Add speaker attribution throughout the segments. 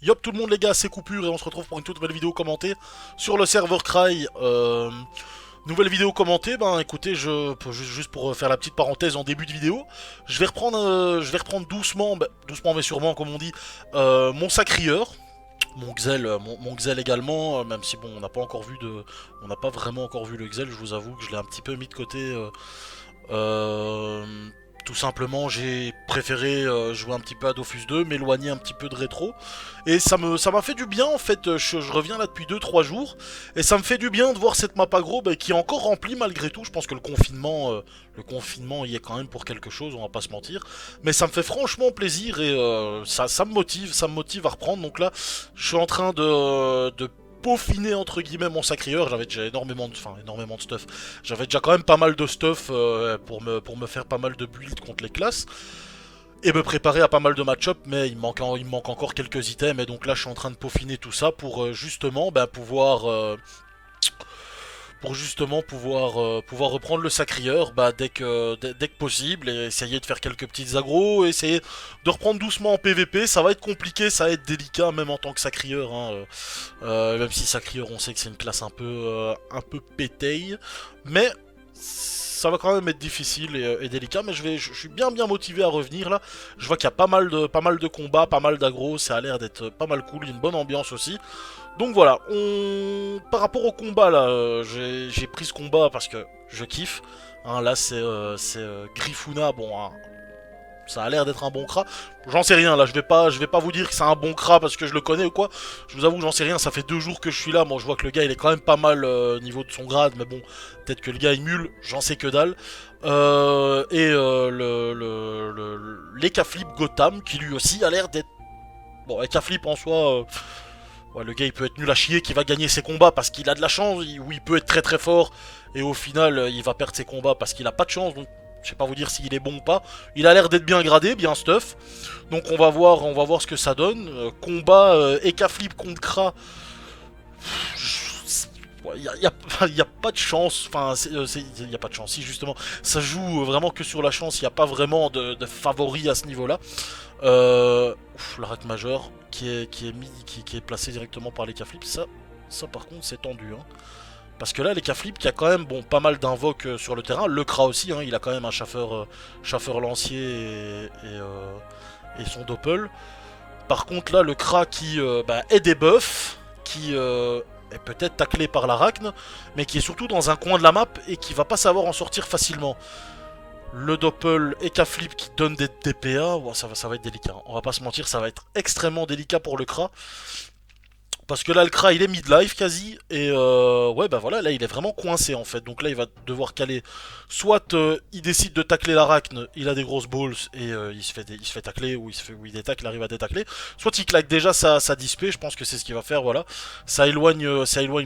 Speaker 1: Yop tout le monde les gars, c'est Coupure et on se retrouve pour une toute nouvelle vidéo commentée sur le serveur Cry. Nouvelle vidéo commentée, ben écoutez, juste pour faire la petite parenthèse en début de vidéo, je vais reprendre doucement, doucement mais sûrement comme on dit, mon sacrieur. Mon Xel également, même si bon, on n'a pas vraiment encore vu le Xel, je vous avoue que je l'ai un petit peu mis de côté. Euh, Tout simplement, j'ai préféré jouer un petit peu à Dofus 2, m'éloigner un petit peu de rétro. Et ça m'a fait du bien en fait. Je reviens là depuis 2 3 jours. Et ça me fait du bien de voir cette map aggro qui est encore remplie malgré tout. Je pense que le confinement y est quand même pour quelque chose, on va pas se mentir. Mais ça me fait franchement plaisir et ça me motive à reprendre. Donc là, je suis en train de peaufiner entre guillemets mon sacrieur. J'avais déjà énormément de stuff. J'avais déjà quand même pas mal de stuff pour me faire pas mal de builds contre les classes et me préparer à pas mal de match-up, mais il me manque encore quelques items et donc là je suis en train de peaufiner tout ça pour justement pouvoir reprendre le sacrieur dès que possible et essayer de faire quelques petites agros, essayer de reprendre doucement en PVP. Ça va être compliqué, ça va être délicat même en tant que sacrieur, hein, même si sacrieur on sait que c'est une classe un peu pétaille, mais ça va quand même être difficile et délicat, mais je suis bien motivé à revenir là. Je vois qu'il y a pas mal de combats, pas mal d'agros, ça a l'air d'être pas mal cool, il y a une bonne ambiance aussi. Donc voilà, par rapport au combat là, j'ai pris ce combat parce que je kiffe. Hein, là c'est Grifuna, bon, hein, ça a l'air d'être un bon cra. J'en sais rien là, je vais pas vous dire que c'est un bon cra parce que je le connais ou quoi. Je vous avoue que j'en sais rien, ça fait 2 jours que je suis là. Moi je vois que le gars il est quand même pas mal niveau de son grade, mais bon, peut-être que le gars est mule, j'en sais que dalle. L'Ekaflip Gotham qui lui aussi a l'air d'être. Bon, Ekaflip en soi. Ouais, le gars il peut être nul à chier qui va gagner ses combats parce qu'il a de la chance, ou il peut être très très fort et au final il va perdre ses combats parce qu'il a pas de chance. Donc je sais pas vous dire s'il est bon ou pas. Il a l'air d'être bien gradé, bien stuff. Donc on va voir ce que ça donne. Combat Ekaflip contre Kra. Il y a pas de chance, enfin il y a pas de chance, si justement ça joue vraiment que sur la chance, il n'y a pas vraiment de favori à ce niveau là. La rack majeure qui est placée directement par les K-Flip, ça par contre c'est tendu, hein. Parce que là les K-Flip, il y a quand même bon, pas mal d'invoques sur le terrain, le Kra aussi, hein, il a quand même un chaffeur lancier et son doppel. Par contre là le Kra qui est des buffs, qui est peut-être taclé par l'Arachne, mais qui est surtout dans un coin de la map et qui va pas savoir en sortir facilement. Le Doppel et K-Flip qui donne des DPA, ouais, ça va être délicat. On va pas se mentir, ça va être extrêmement délicat pour le Kra. Parce que là, le Kra, il est midlife quasi. Et ouais, bah voilà, là, il est vraiment coincé en fait. Donc là, il va devoir caler. Soit il décide de tacler l'Arachne, il a des grosses balls et il se fait tacler, ou il détacle, il arrive à détacler. Soit il claque déjà sa dispé, je pense que c'est ce qu'il va faire, voilà. Ça éloigne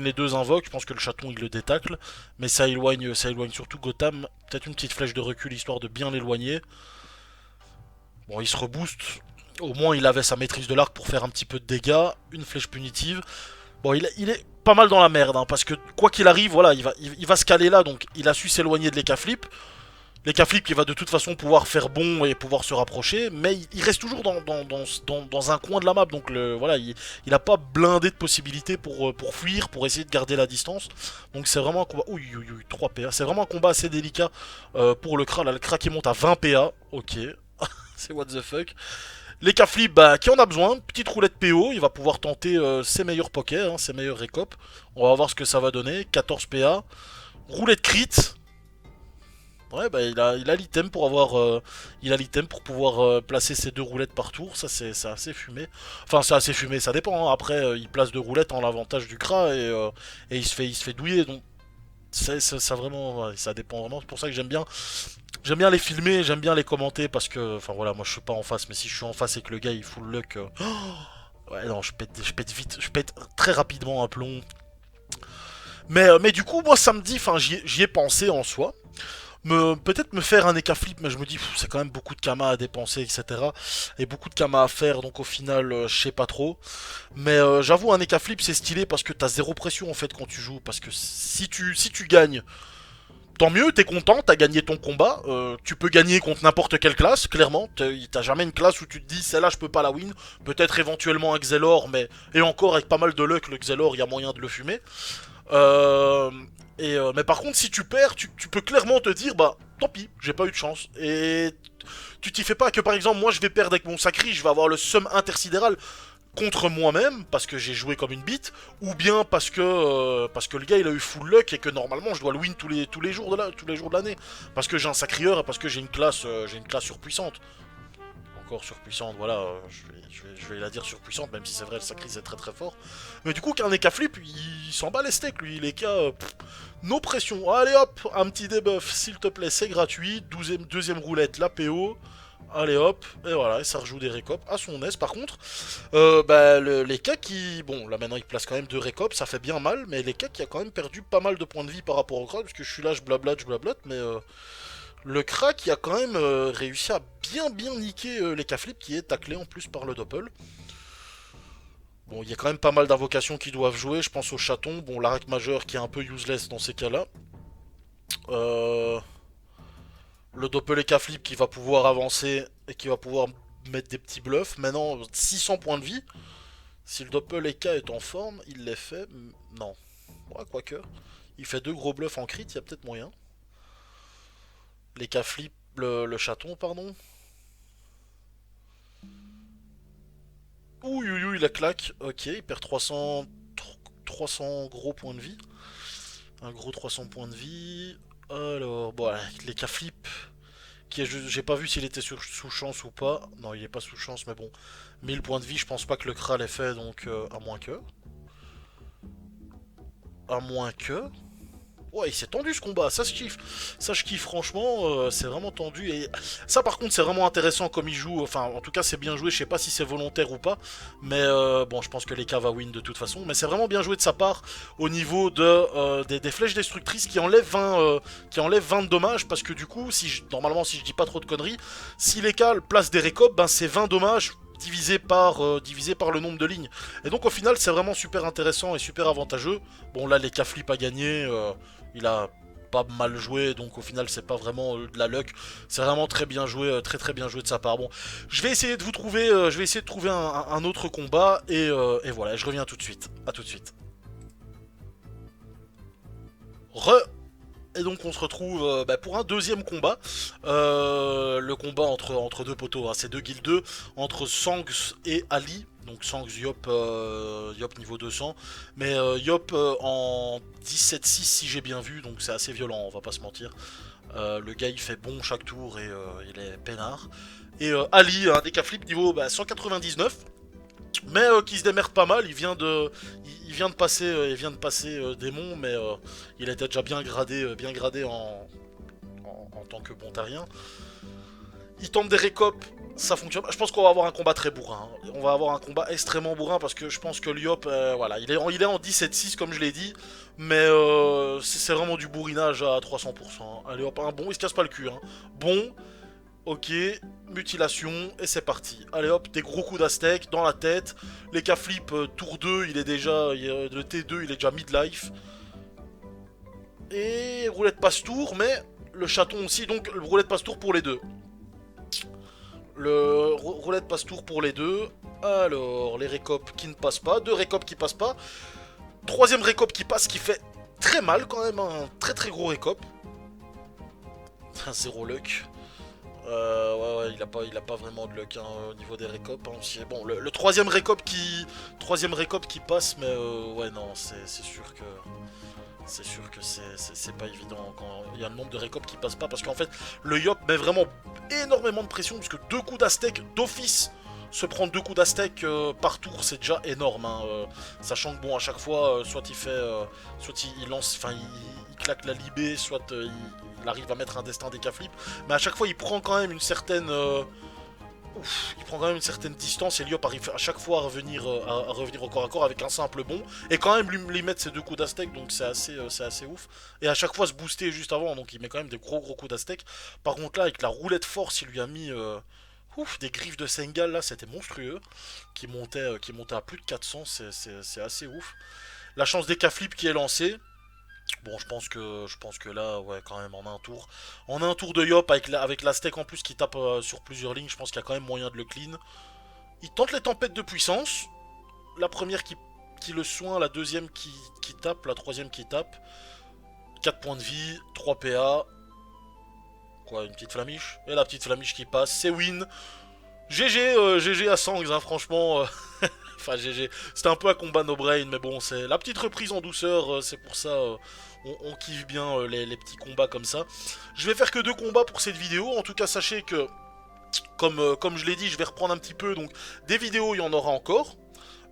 Speaker 1: les deux invoques, je pense que le chaton il le détacle. Mais ça éloigne surtout Gotham. Peut-être une petite flèche de recul histoire de bien l'éloigner. Bon, il se rebooste. Au moins, il avait sa maîtrise de l'arc pour faire un petit peu de dégâts. Une flèche punitive. Bon, il est pas mal dans la merde, hein, parce que quoi qu'il arrive, voilà, il va se caler là, donc il a su s'éloigner de l'Eka-Flip. L'Eka-Flip qui va de toute façon pouvoir faire bon et pouvoir se rapprocher, mais il reste toujours dans un coin de la map, donc voilà, il a pas blindé de possibilités pour fuir, pour essayer de garder la distance. Donc c'est vraiment un combat. Ouh, 3 PA. C'est vraiment un combat assez délicat pour le Kra. Là, le Kra qui monte à 20 PA. Ok. C'est what the fuck. Les K-Flip, qui en a besoin, petite roulette PO, il va pouvoir tenter ses meilleurs pokers, hein, ses meilleurs récop. On va voir ce que ça va donner, 14 PA. Roulette crit. Ouais, il a l'item pour pouvoir placer ses 2 roulettes par tour, ça c'est assez fumé. Enfin c'est assez fumé, ça dépend, hein. Après il place 2 roulettes en l'avantage du Kra et il se fait douiller, donc ça vraiment, ouais, ça dépend vraiment, c'est pour ça que J'aime bien les filmer, j'aime bien les commenter parce que, enfin voilà, moi je suis pas en face, mais si je suis en face et que le gars il fout le luck, ouais non, je pète vite, je pète très rapidement un plomb. Mais du coup, moi ça me dit, enfin j'y ai pensé en soi, peut-être me faire un Eka flip, mais je me dis c'est quand même beaucoup de kama à dépenser, etc. Et beaucoup de kama à faire, donc au final je sais pas trop. Mais j'avoue un Eka flip c'est stylé parce que t'as zéro pression en fait quand tu joues, parce que si tu gagnes Tant mieux, t'es content, t'as gagné ton combat. Tu peux gagner contre n'importe quelle classe, clairement. T'as jamais une classe où tu te dis celle-là je peux pas la win. Peut-être éventuellement un Xelor, mais et encore avec pas mal de luck, le Xelor, il y a moyen de le fumer. Euh, mais par contre, si tu perds, tu peux clairement te dire bah tant pis, j'ai pas eu de chance. Et tu t'y fais pas que par exemple moi je vais perdre avec mon Sacri, je vais avoir le sum intersidéral contre moi-même parce que j'ai joué comme une bite, ou bien parce que le gars il a eu full luck et que normalement je dois le win tous les jours tous les jours de l'année parce que j'ai un sacrieur et parce que j'ai une classe surpuissante. Encore surpuissante, voilà, je vais la dire surpuissante, même si c'est vrai le sacri c'est très très fort. Mais du coup qu'un Eka flip, il s'en bat les steaks lui, les cas, no pression. Allez hop, un petit debuff s'il te plaît, c'est gratuit, deuxième roulette, la PO. Allez hop, et voilà, et ça rejoue des récopes à son aise. Par contre, les cas qui... Bon, là maintenant il place quand même 2 récopes, ça fait bien mal, mais les cas qui a quand même perdu pas mal de points de vie par rapport au crack, parce que je suis là, je blablote, mais le crack il a quand même réussi à bien niquer les cas flip qui est taclé en plus par le doppel. Bon, il y a quand même pas mal d'invocations qui doivent jouer, je pense au chaton, bon, l'arc majeur qui est un peu useless dans ces cas-là. Euh... Le Doppeleka Flip qui va pouvoir avancer et qui va pouvoir mettre des petits bluffs. Maintenant, 600 points de vie. Si le Doppeleka est en forme, il les fait. Non. Ouais, quoique. Il fait 2 gros bluffs en crit, il y a peut-être moyen. Les K Flip, le chaton, pardon. Ouh, la claque. Ok, il perd 300 gros points de vie. Un gros 300 points de vie. Alors, bon, les K Flip. J'ai pas vu s'il était sous chance ou pas. Non, il est pas sous chance, mais bon. 1000 points de vie, je pense pas que le Kral ait fait, donc à moins que. À moins que. Ouais, il s'est tendu ce combat, ça je kiffe. Ça je kiffe franchement, c'est vraiment tendu. Et ça par contre c'est vraiment intéressant comme il joue. Enfin en tout cas c'est bien joué, je sais pas si c'est volontaire ou pas. Mais bon je pense que l'Eka va win de toute façon. Mais c'est vraiment bien joué de sa part au niveau des flèches destructrices qui enlèvent 20 de dommages. Parce que du coup, normalement si je dis pas trop de conneries, si l'Eka place des récopes, ben c'est 20 dommages divisé par le nombre de lignes. Et donc au final c'est vraiment super intéressant et super avantageux. Bon là les Flip a gagné, il a pas mal joué, donc au final c'est pas vraiment de la luck, c'est vraiment très bien joué, très bien joué de sa part. Bon, je vais essayer de vous trouver, je vais essayer de trouver un autre combat et voilà, je reviens tout de suite. À tout de suite. Et donc on se retrouve pour un deuxième combat. Le combat entre deux poteaux, hein, c'est deux guildes 2, entre Sangs et Ali. Donc Sangs Yop, Yop niveau 200. Mais Yop en 17-6 si j'ai bien vu, donc c'est assez violent, on va pas se mentir. Le gars il fait bon chaque tour et il est peinard. Et Ali, un DK flip niveau 199. Mais qui se démerde pas mal, il vient de passer, démon, mais il était déjà bien gradé en tant que bon terrien. Il tente des récopes, ça fonctionne. Je pense qu'on va avoir un combat très bourrin. On va avoir un combat extrêmement bourrin parce que je pense que Lyop, voilà, il est en 17-6 comme je l'ai dit, mais c'est vraiment du bourrinage à 300%. Allez hop, un bon, il se casse pas le cul. Hein. Bon, ok, mutilation, et c'est parti. Allez hop, des gros coups d'aztèque dans la tête. Les K-flip, tour 2, le T2, il est déjà midlife. Et roulette passe-tour, mais le chaton aussi, donc le roulette passe-tour pour les deux. Le roulette passe-tour pour les deux. Alors, les récopes qui ne passent pas, 2 récopes qui passent pas. 3ème récope qui passe, qui fait très mal quand même, un très gros récope. 0 luck. Ouais, il a pas vraiment de luck hein, au niveau des récopes. Hein. Bon, le 3ème récop qui passe, mais ouais, non, c'est sûr que. C'est sûr que c'est pas évident quand il y a le nombre de récopes qui passent pas. Parce qu'en fait, le Yop met vraiment énormément de pression. Parce que 2 coups d'aztèque d'office, se prendre 2 coups d'aztèque par tour, c'est déjà énorme. Hein, sachant que bon, à chaque fois, soit il fait. Soit il lance. Enfin, il claque la libé, soit il arrive à mettre un destin des K-flip. Mais à chaque fois, il prend quand même une certaine. Il prend quand même une certaine distance et Lyop arrive à chaque fois à revenir au corps à corps avec un simple bond et quand même lui mettre ses 2 coups d'aztèque, donc c'est assez ouf. Et à chaque fois se booster juste avant, donc il met quand même des gros coups d'aztèque. Par contre là avec la roulette force il lui a mis des griffes de Sengal là, c'était monstrueux, qui montait à plus de 400, c'est assez ouf. La chance des K-flip qui est lancée. Bon, je pense que là, ouais, quand même, en un tour de Yop avec la steak en plus qui tape sur plusieurs lignes, je pense qu'il y a quand même moyen de le clean. Il tente les tempêtes de puissance. La première qui le soin, la deuxième qui tape, la troisième qui tape. 4 points de vie, 3 PA. Quoi, une petite flamiche. Et la petite flamiche qui passe, c'est win. GG, GG à Sangs, hein, franchement. Enfin, GG. C'était un peu un combat no brain, mais bon, c'est la petite reprise en douceur, c'est pour ça. On kiffe bien les petits combats comme ça. Je vais faire que 2 combats pour cette vidéo. En tout cas, sachez que, comme je l'ai dit, je vais reprendre un petit peu. Donc, des vidéos, il y en aura encore.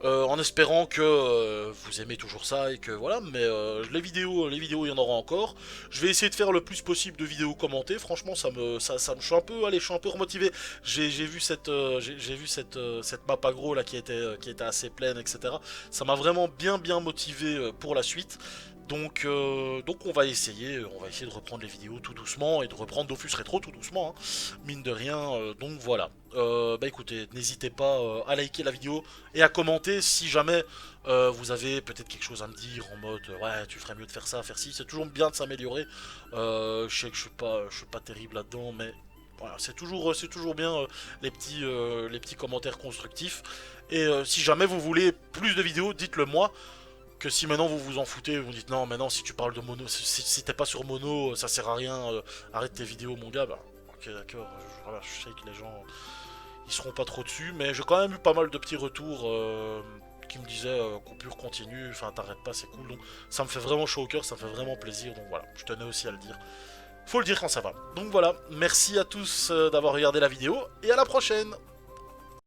Speaker 1: En espérant que vous aimez toujours ça et que voilà, mais les vidéos, il y en aura encore. Je vais essayer de faire le plus possible de vidéos commentées. Franchement, je suis un peu, allez, je suis un peu remotivé. J'ai vu j'ai vu cette map aggro là qui était assez pleine, etc. Ça m'a vraiment bien motivé pour la suite. Donc on va essayer de reprendre les vidéos tout doucement et de reprendre Dofus Rétro tout doucement, hein, mine de rien. Donc voilà. Bah écoutez, n'hésitez pas à liker la vidéo et à commenter si jamais vous avez peut-être quelque chose à me dire en mode ouais tu ferais mieux de faire ça, faire ci. C'est toujours bien de s'améliorer. Je sais que je suis pas terrible là-dedans, mais voilà, c'est toujours bien les petits commentaires constructifs. Et si jamais vous voulez plus de vidéos, dites-le moi. Que si maintenant vous vous en foutez, vous dites non, maintenant si tu parles de mono, si t'es pas sur mono, ça sert à rien, arrête tes vidéos, mon gars, bah ok, d'accord, voilà, je sais que les gens ils seront pas trop dessus, mais j'ai quand même eu pas mal de petits retours qui me disaient coupure continue, enfin t'arrêtes pas, c'est cool, donc ça me fait vraiment chaud au cœur, ça me fait vraiment plaisir, donc voilà, je tenais aussi à le dire. Faut le dire quand ça va. Donc voilà, merci à tous d'avoir regardé la vidéo, et à la prochaine!